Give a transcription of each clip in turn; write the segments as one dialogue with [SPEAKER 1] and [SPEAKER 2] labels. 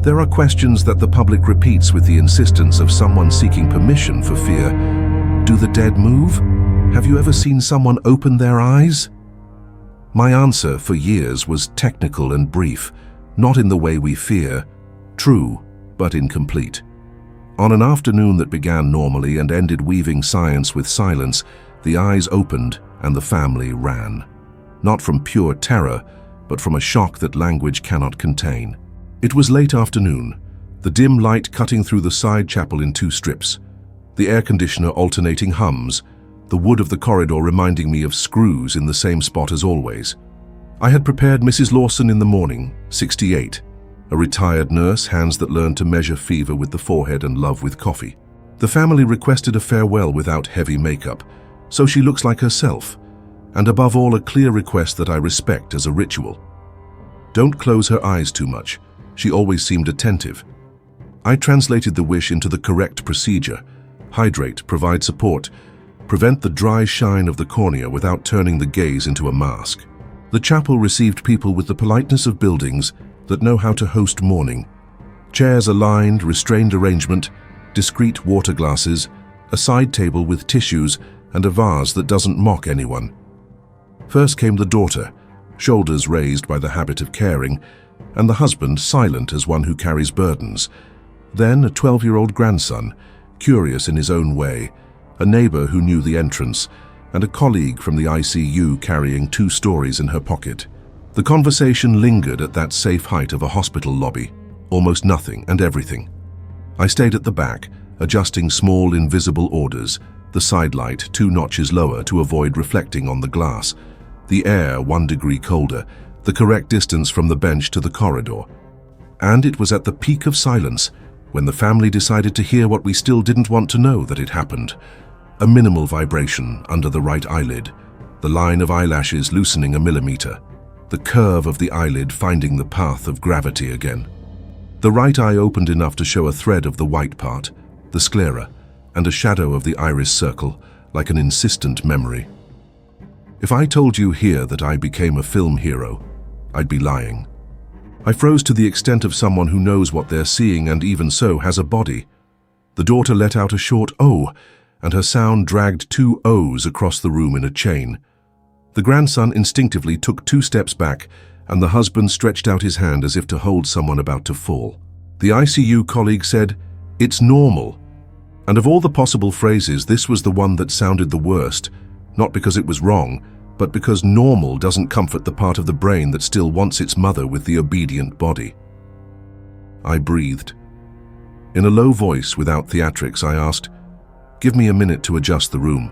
[SPEAKER 1] There are questions that the public repeats with the insistence of someone seeking permission for fear. Do the dead move? Have you ever seen someone open their eyes? My answer for years was technical and brief, not in the way we fear, true, but incomplete. On an afternoon that began normally and ended weaving science with silence, the eyes opened and the family ran. Not from pure terror, but from a shock that language cannot contain. It was late afternoon, the dim light cutting through the side chapel in two strips, the air conditioner alternating hums, the wood of the corridor reminding me of screws in the same spot as always. I had prepared Mrs. Lawson in the morning, 68, a retired nurse, hands that learned to measure fever with the forehead and love with coffee. The family requested a farewell without heavy makeup, so she looks like herself, and above all a clear request that I respect as a ritual. Don't close her eyes too much. She always seemed attentive. I translated the wish into the correct procedure. Hydrate, provide support, prevent the dry shine of the cornea without turning the gaze into a mask. The chapel received people with the politeness of buildings that know how to host mourning. Chairs aligned, restrained arrangement, discreet water glasses, a side table with tissues, and a vase that doesn't mock anyone. First came the daughter, shoulders raised by the habit of caring, and the husband silent as one who carries burdens. Then a 12-year-old grandson, curious in his own way, a neighbor who knew the entrance, and a colleague from the ICU carrying 2 stories in her pocket. The conversation lingered at that safe height of a hospital lobby, almost nothing and everything. I stayed at the back, adjusting small invisible orders, the side light 2 notches lower to avoid reflecting on the glass, the air 1 degree colder, the correct distance from the bench to the corridor. And it was at the peak of silence when the family decided to hear what we still didn't want to know that it happened. A minimal vibration under the right eyelid, the line of eyelashes loosening a millimeter, the curve of the eyelid finding the path of gravity again. The right eye opened enough to show a thread of the white part, the sclera, and a shadow of the iris circle, like an insistent memory. If I told you here that I became a film hero, I'd be lying. I froze to the extent of someone who knows what they're seeing and even so has a body. The daughter let out a short "oh," and her sound dragged 2 O's across the room in a chain. The grandson instinctively took 2 steps back, and the husband stretched out his hand as if to hold someone about to fall. The ICU colleague said, "It's normal." And of all the possible phrases, this was the one that sounded the worst, not because it was wrong, but because normal doesn't comfort the part of the brain that still wants its mother with the obedient body. I breathed. In a low voice, without theatrics, I asked, "Give me a minute to adjust the room."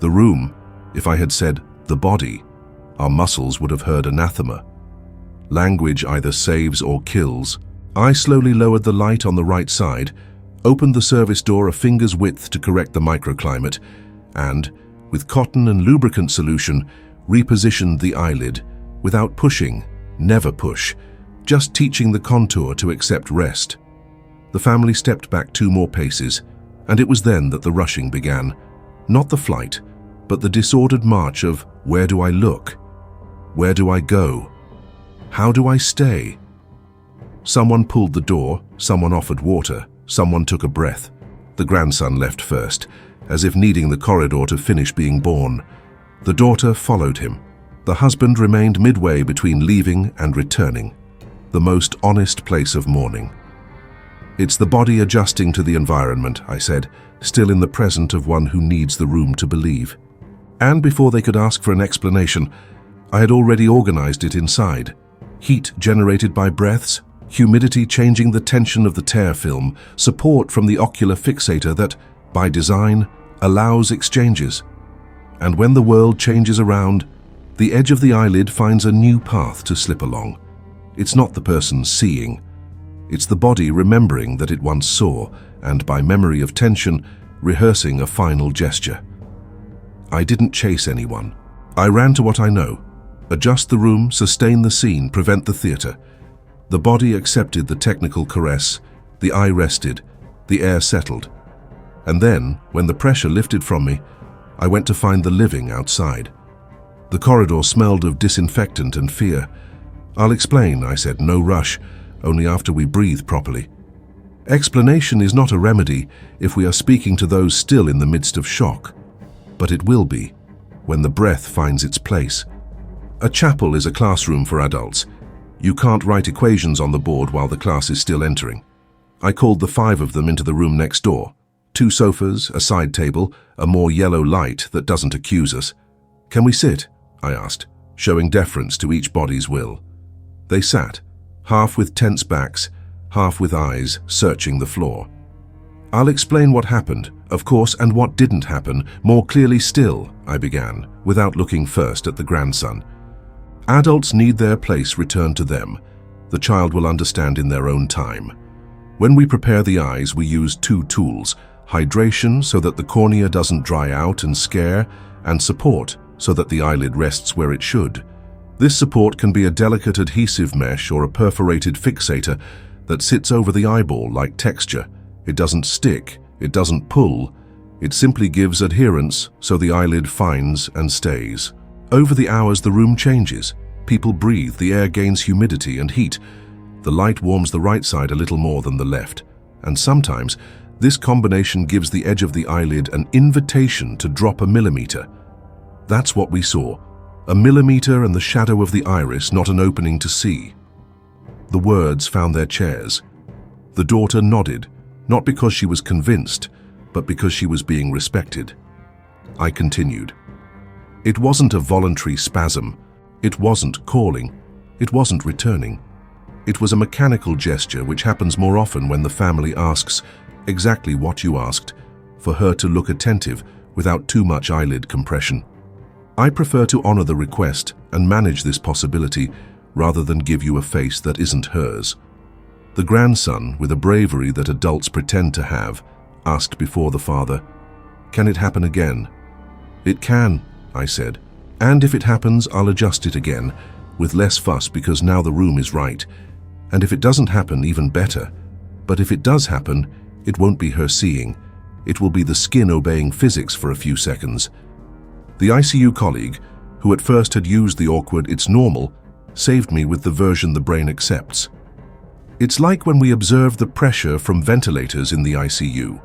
[SPEAKER 1] The room, if I had said the body, our muscles would have heard anathema. Language either saves or kills. I slowly lowered the light on the right side, opened the service door a finger's width to correct the microclimate, and, with cotton and lubricant solution, repositioned the eyelid, without pushing, never push, just teaching the contour to accept rest. The family stepped back 2 more paces, and it was then that the rushing began. Not the flight, but the disordered march of where do I look? Where do I go? How do I stay? Someone pulled the door, someone offered water, someone took a breath. The grandson left first, as if needing the corridor to finish being born. The daughter followed him. The husband remained midway between leaving and returning, the most honest place of mourning. "It's the body adjusting to the environment," I said, still in the present of one who needs the room to believe. And before they could ask for an explanation, I had already organized it inside. Heat generated by breaths, humidity changing the tension of the tear film, support from the ocular fixator that, by design, allows exchanges. And when the world changes around, the edge of the eyelid finds a new path to slip along. It's not the person seeing. It's the body remembering that it once saw, and by memory of tension, rehearsing a final gesture. I didn't chase anyone. I ran to what I know. Adjust the room, sustain the scene, prevent the theater. The body accepted the technical caress, the eye rested, the air settled. And then, when the pressure lifted from me, I went to find the living outside. The corridor smelled of disinfectant and fear. "I'll explain," I said, "no rush. only after we breathe properly. Explanation is not a remedy if we are speaking to those still in the midst of shock, but it will be when the breath finds its place. A chapel is a classroom for adults. You can't write equations on the board while the class is still entering. I called the 5 of them into the room next door. 2 sofas, a side table, a more yellow light that doesn't accuse us. "Can we sit?" I asked, showing deference to each body's will. They sat, half with tense backs, half with eyes searching the floor. "I'll explain what happened, of course, and what didn't happen, more clearly still," I began, without looking first at the grandson. "Adults need their place returned to them. The child will understand in their own time. When we prepare the eyes, we use 2 tools: hydration so that the cornea doesn't dry out and scare, and support so that the eyelid rests where it should. This support can be a delicate adhesive mesh or a perforated fixator that sits over the eyeball like texture. It doesn't stick, it doesn't pull, it simply gives adherence so the eyelid finds and stays. Over the hours, the room changes. People breathe, the air gains humidity and heat. The light warms the right side a little more than the left, and sometimes this combination gives the edge of the eyelid an invitation to drop a millimeter. That's what we saw, a millimeter and the shadow of the iris, not an opening to see. The words found their chairs. The daughter nodded, not because she was convinced, but because she was being respected. I continued. It wasn't a voluntary spasm. It wasn't calling. It wasn't returning. It was a mechanical gesture which happens more often when the family asks exactly what you asked, for her to look attentive without too much eyelid compression. I prefer to honor the request and manage this possibility rather than give you a face that isn't hers. The grandson, with a bravery that adults pretend to have, asked before the father, "Can it happen again?" "It can," I said, "and if it happens, I'll adjust it again, with less fuss because now the room is right. And if it doesn't happen, even better. But if it does happen, it won't be her seeing. It will be the skin obeying physics for a few seconds." The ICU colleague, who at first had used the awkward "it's normal," saved me with the version the brain accepts. It's like when we observe the pressure from ventilators in the ICU.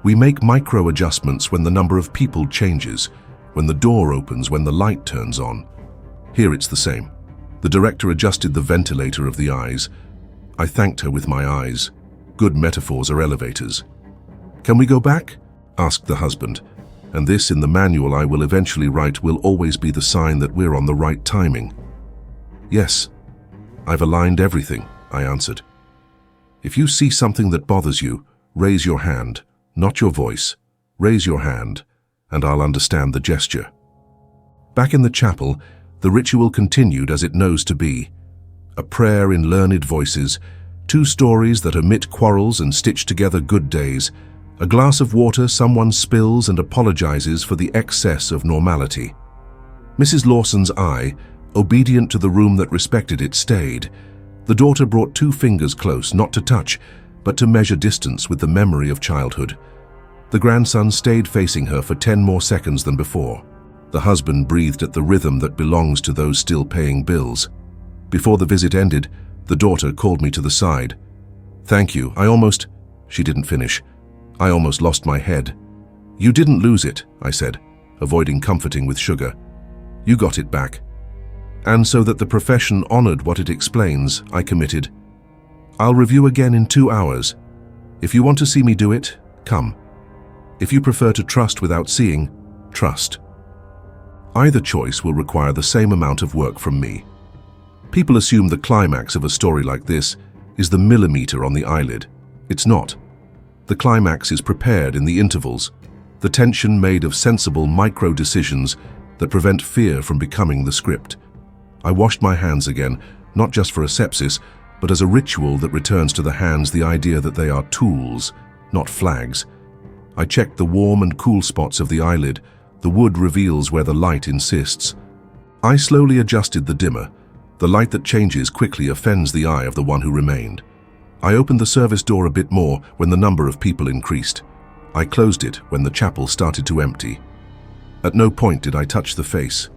[SPEAKER 1] We make micro adjustments when the number of people changes, when the door opens, when the light turns on. Here it's the same. The director adjusted the ventilator of the eyes. I thanked her with my eyes. Good metaphors are elevators. "Can we go back?" asked the husband. And this, in the manual I will eventually write, will always be the sign that we're on the right timing. "Yes, I've aligned everything," I answered. "If you see something that bothers you, raise your hand, not your voice. Raise your hand, and I'll understand the gesture." Back in the chapel, the ritual continued as it knows to be. A prayer in learned voices, 2 stories that omit quarrels and stitch together good days, a glass of water someone spills and apologizes for the excess of normality. Mrs. Lawson's eye, obedient to the room that respected it, stayed. The daughter brought 2 fingers close, not to touch, but to measure distance with the memory of childhood. The grandson stayed facing her for 10 more seconds than before. The husband breathed at the rhythm that belongs to those still paying bills. Before the visit ended, the daughter called me to the side. "Thank you, She didn't finish. I almost lost my head. "You didn't lose it," I said, avoiding comforting with sugar. "You got it back." And so that the profession honored what it explains, I committed. "I'll review again in 2 hours. If you want to see me do it, come. If you prefer to trust without seeing, trust." Either choice will require the same amount of work from me. People assume the climax of a story like this is the millimeter on the eyelid. It's not. The climax is prepared in the intervals, the tension made of sensible micro-decisions that prevent fear from becoming the script. I washed my hands again, not just for asepsis, but as a ritual that returns to the hands the idea that they are tools, not flags. I checked the warm and cool spots of the eyelid. The wood reveals where the light insists. I slowly adjusted the dimmer. The light that changes quickly offends the eye of the one who remained. I opened the service door a bit more when the number of people increased. I closed it when the chapel started to empty. At no point did I touch the face.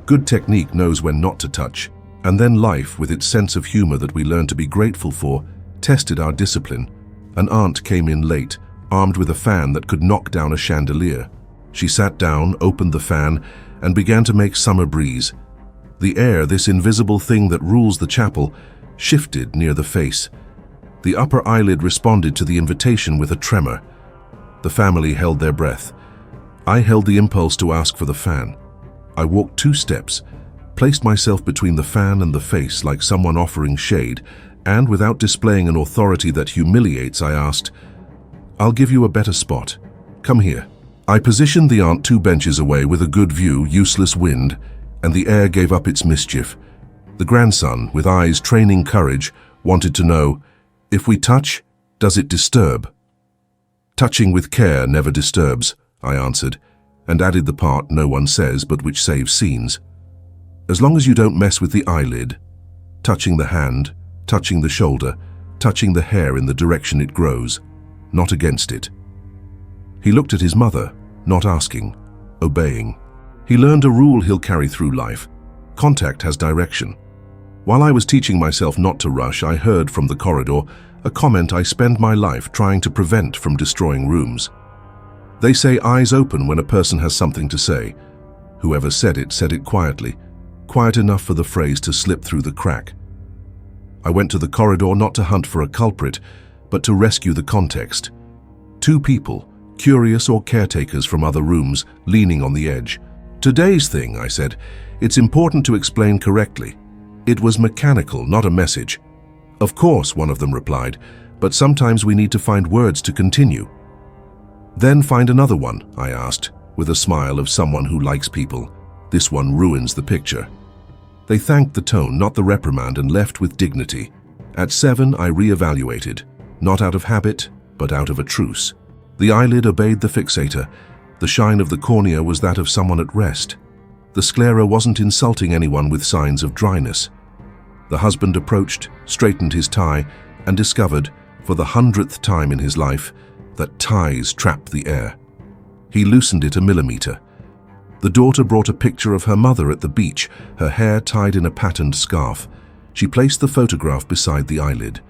[SPEAKER 1] Good technique knows when not to touch, And then life, with its sense of humor that we learn to be grateful for, tested our discipline. An aunt came in late, armed with a fan that could knock down a chandelier. She sat down, opened the fan, and began to make summer breeze. The air, this invisible thing that rules the chapel, shifted near the face. The upper eyelid responded to the invitation with a tremor. The family held their breath. I held the impulse to ask for the fan. I walked 2 steps, placed myself between the fan and the face like someone offering shade, and without displaying an authority that humiliates, I asked, "I'll give you a better spot. Come here." I positioned the aunt 2 benches away with a good view, useless wind, and the air gave up its mischief. The grandson, with eyes training courage, wanted to know, "If we touch, does it disturb?" "Touching with care never disturbs," I answered, and added the part no one says but which saves scenes. "As long as you don't mess with the eyelid, touching the hand, touching the shoulder, touching the hair in the direction it grows, not against it." He looked at his mother, not asking, obeying. He learned a rule he'll carry through life. Contact has direction. While I was teaching myself not to rush, I heard from the corridor a comment I spend my life trying to prevent from destroying rooms. They say eyes open when a person has something to say. Whoever said it quietly, quiet enough for the phrase to slip through the crack. I went to the corridor not to hunt for a culprit, but to rescue the context. 2 people, curious or caretakers from other rooms, leaning on the edge. "Today's thing," I said, "it's important to explain correctly. It was mechanical, not a message." "Of course," one of them replied, "but sometimes we need to find words to continue." "Then find another one," I asked, with a smile of someone who likes people. "This one ruins the picture." They thanked the tone, not the reprimand, and left with dignity. At 7, I re-evaluated, not out of habit, but out of a truce. The eyelid obeyed the fixator. The shine of the cornea was that of someone at rest. The sclera wasn't insulting anyone with signs of dryness. The husband approached, straightened his tie, and discovered, for the 100th time in his life, that ties trap the air. He loosened it a millimeter. The daughter brought a picture of her mother at the beach, her hair tied in a patterned scarf. She placed the photograph beside the eyelid.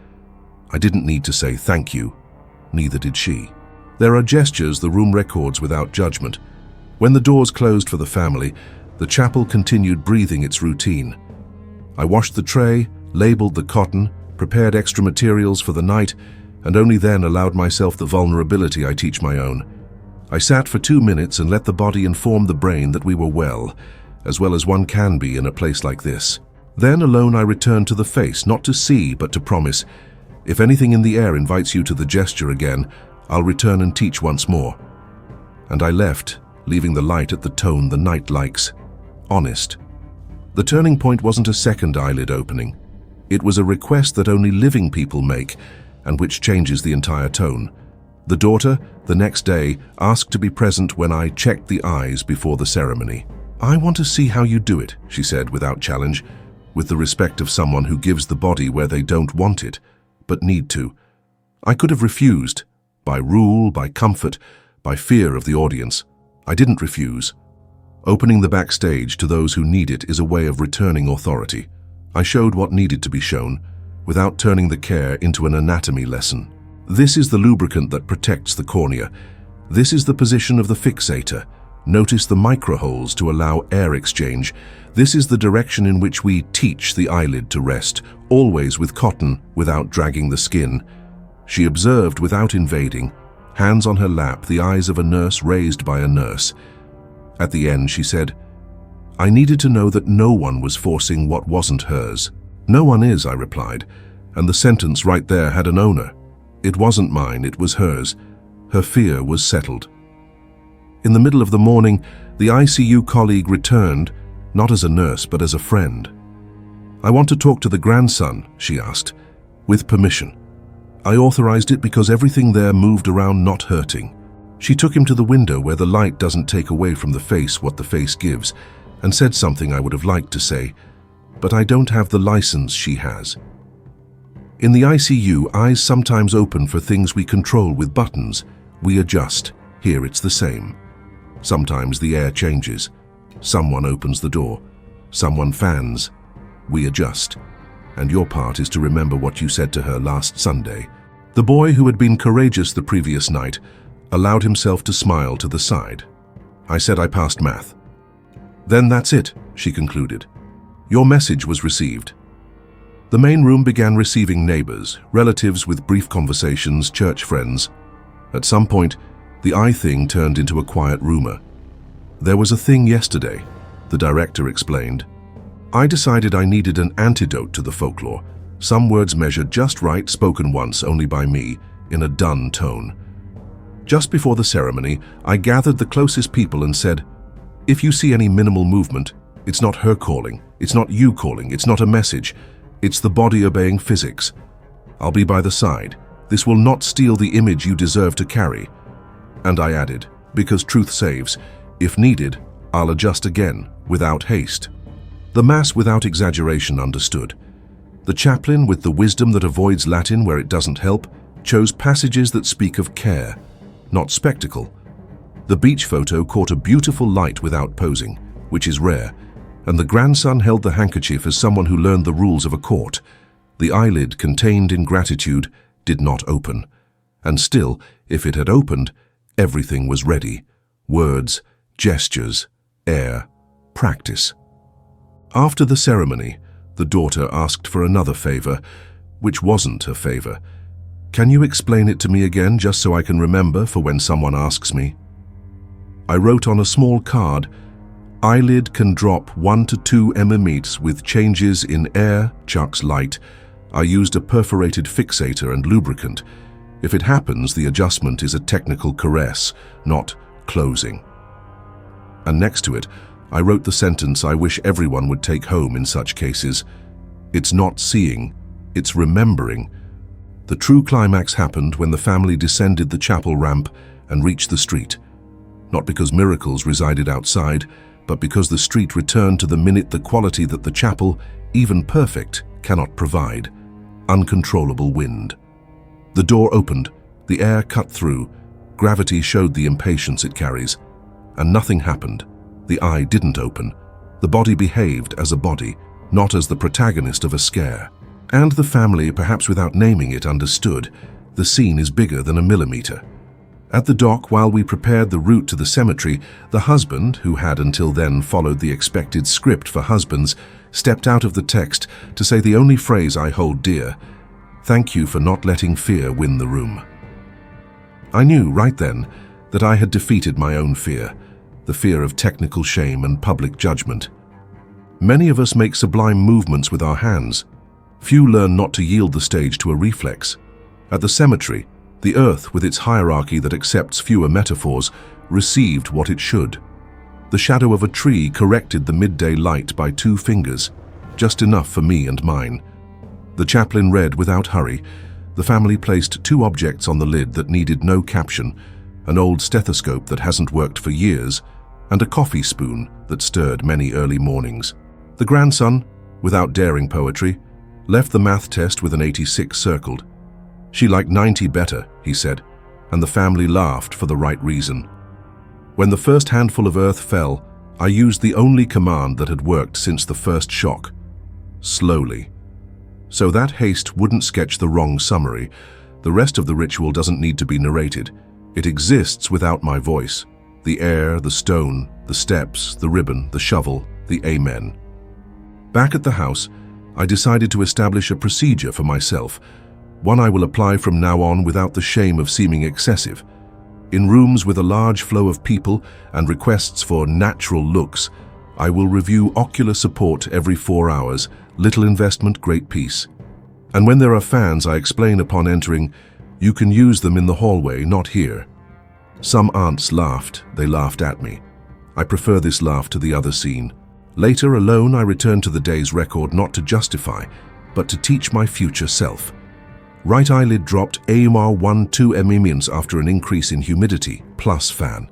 [SPEAKER 1] I didn't need to say thank you. Neither did she. There are gestures the room records without judgment. When the doors closed for the family, the chapel continued breathing its routine. I washed the tray, labeled the cotton, prepared extra materials for the night, and only then allowed myself the vulnerability I teach my own. I sat for 2 minutes and let the body inform the brain that we were well as one can be in a place like this. Then alone I returned to the face, not to see, but to promise. If anything in the air invites you to the gesture again, I'll return and teach once more. And I left, leaving the light at the tone the night likes. Honest. The turning point wasn't a second eyelid opening. It was a request that only living people make, and which changes the entire tone. The daughter, the next day, asked to be present when I checked the eyes before the ceremony. "I want to see how you do it," she said without challenge, with the respect of someone who gives the body where they don't want it, but need to. I could have refused, by rule, by comfort, by fear of the audience. I didn't refuse. Opening the backstage to those who need it is a way of returning authority. I showed what needed to be shown, without turning the care into an anatomy lesson. This is the lubricant that protects the cornea. This is the position of the fixator. Notice the microholes to allow air exchange. This is the direction in which we teach the eyelid to rest, always with cotton, without dragging the skin. She observed without invading, hands on her lap, the eyes of a nurse raised by a nurse. At the end, she said, "I needed to know that no one was forcing what wasn't hers." "No one is," I replied, and the sentence right there had an owner. It wasn't mine, it was hers. Her fear was settled. In the middle of the morning, the ICU colleague returned, not as a nurse, but as a friend. "I want to talk to the grandson," she asked, with permission. I authorized it because everything there moved around, not hurting. She took him to the window where the light doesn't take away from the face what the face gives, and said something I would have liked to say, but I don't have the license she has. In the ICU, eyes sometimes open for things we control with buttons. We adjust. Here it's the same. Sometimes the air changes. Someone opens the door. Someone fans. we adjust. And your part is to remember what you said to her last Sunday. The boy, who had been courageous the previous night, allowed himself to smile to the side. I said I passed math. Then that's it, she concluded. Your message was received. The main room began receiving neighbors, relatives with brief conversations, church friends. At some point, the eye thing turned into a quiet rumor. There was a thing yesterday, the director explained. I decided I needed an antidote to the folklore, some words measured just right, spoken once only by me, in a done tone. Just before the ceremony, I gathered the closest people and said, if you see any minimal movement, it's not her calling, it's not you calling, it's not a message, it's the body obeying physics. I'll be by the side. This will not steal the image you deserve to carry. And I added, because truth saves, if needed, I'll adjust again, without haste. The mass, without exaggeration, understood. The chaplain, with the wisdom that avoids Latin where it doesn't help, chose passages that speak of care, not spectacle. The beach photo caught a beautiful light without posing, which is rare, and the grandson held the handkerchief as someone who learned the rules of a court. The eyelid, contained in gratitude, did not open. And still, if it had opened, everything was ready. Words, gestures, air, practice. After the ceremony, the daughter asked for another favor, which wasn't a favor. Can you explain it to me again, just so I can remember for when someone asks me? I wrote on a small card, eyelid can drop 1 to 2 mm with changes in air, Chuck's light. I used a perforated fixator and lubricant. If it happens, the adjustment is a technical caress, not closing. And next to it, I wrote the sentence I wish everyone would take home in such cases. It's not seeing, it's remembering. The true climax happened when the family descended the chapel ramp and reached the street. Not because miracles resided outside, but because the street returned to the minute the quality that the chapel, even perfect, cannot provide. Uncontrollable wind. The door opened, the air cut through, gravity showed the impatience it carries, and nothing happened. The eye didn't open. The body behaved as a body, not as the protagonist of a scare. And the family, perhaps without naming it, understood. The scene is bigger than a millimeter. At the dock, while we prepared the route to the cemetery, the husband, who had until then followed the expected script for husbands, stepped out of the text to say the only phrase I hold dear: thank you for not letting fear win the room. I knew right then that I had defeated my own fear, the fear of technical shame and public judgment. Many of us make sublime movements with our hands. Few learn not to yield the stage to a reflex. At the cemetery, the earth, with its hierarchy that accepts fewer metaphors, received what it should. The shadow of a tree corrected the midday light by 2 fingers, just enough for me and mine. The chaplain read without hurry. The family placed 2 objects on the lid that needed no caption, an old stethoscope that hasn't worked for years, and a coffee spoon that stirred many early mornings. The grandson, without daring poetry, left the math test with an 86 circled. She liked 90 better, he said, and the family laughed for the right reason. When the first handful of earth fell, I used the only command that had worked since the first shock: slowly. So that haste wouldn't sketch the wrong summary. The rest of the ritual doesn't need to be narrated. It exists without my voice. The air, the stone, the steps, the ribbon, the shovel, the amen. Back at the house, I decided to establish a procedure for myself, one I will apply from now on without the shame of seeming excessive. In rooms with a large flow of people and requests for natural looks, I will review ocular support every 4 hours, little investment, great peace. And when there are fans, I explain upon entering, you can use them in the hallway, not here. Some aunts laughed, they laughed at me. I prefer this laugh to the other scene. Later, alone, I returned to the day's record not to justify, but to teach my future self. Right eyelid dropped AMR 1-2 mm after an increase in humidity, plus fan.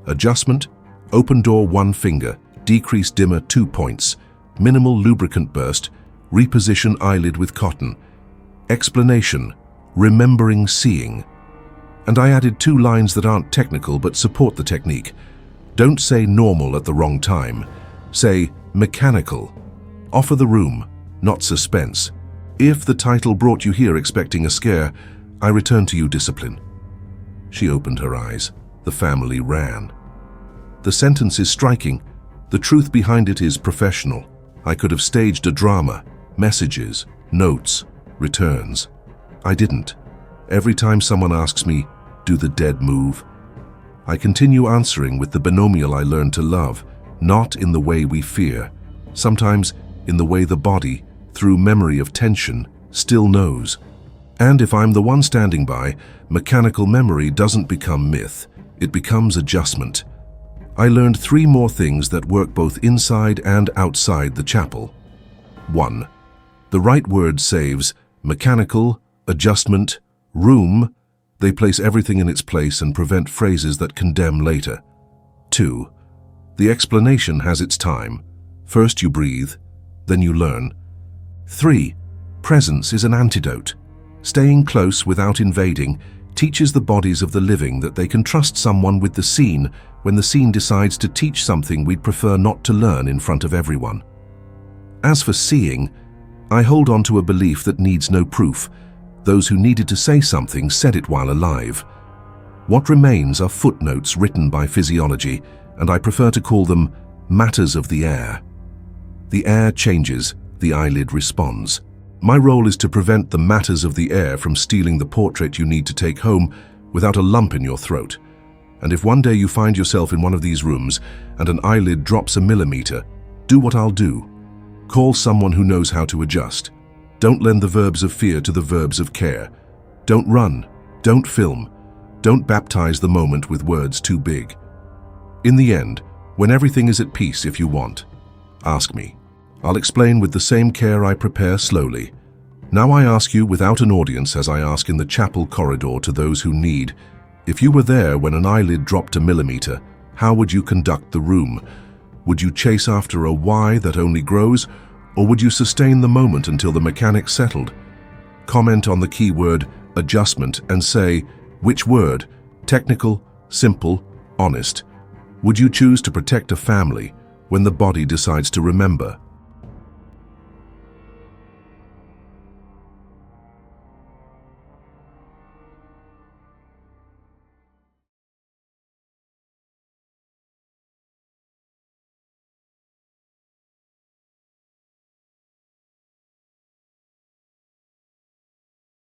[SPEAKER 1] Adjustment, open door 1 finger, decrease dimmer 2 points, minimal lubricant burst, reposition eyelid with cotton. Explanation, remembering seeing. And I added 2 lines that aren't technical but support the technique. Don't say normal at the wrong time. Say mechanical. Offer the room, not suspense. If the title brought you here expecting a scare, I return to you discipline. She opened her eyes. The family ran. The sentence is striking. The truth behind it is professional. I could have staged a drama, messages, notes, returns. I didn't. Every time someone asks me, do the dead move? I continue answering with the binomial I learned to love, not in the way we fear, sometimes in the way the body, through memory of tension, still knows. And if I'm the one standing by, mechanical memory doesn't become myth, it becomes adjustment. I learned 3 more things that work both inside and outside the chapel. 1. The right word saves mechanical, adjustment, room. They place everything in its place and prevent phrases that condemn later. 2. The explanation has its time. First you breathe, then you learn. 3. Presence is an antidote. Staying close without invading teaches the bodies of the living that they can trust someone with the scene when the scene decides to teach something we'd prefer not to learn in front of everyone. As for seeing, I hold on to a belief that needs no proof. Those who needed to say something said it while alive. What remains are footnotes written by physiology, and I prefer to call them matters of the air. The air changes, the eyelid responds. My role is to prevent the matters of the air from stealing the portrait you need to take home without a lump in your throat. And if one day you find yourself in one of these rooms and an eyelid drops a millimeter, do what I'll do. Call someone who knows how to adjust. Don't lend the verbs of fear to the verbs of care. Don't run. Don't film. Don't baptize the moment with words too big. In the end, when everything is at peace, if you want, ask me. I'll explain with the same care I prepare slowly. Now I ask you without an audience, as I ask in the chapel corridor to those who need. If you were there when an eyelid dropped a millimeter, how would you conduct the room? Would you chase after a why that only grows, or would you sustain the moment until the mechanics settled? Comment on the keyword adjustment and say, which word? Technical, simple, honest. Would you choose to protect a family when the body decides to remember?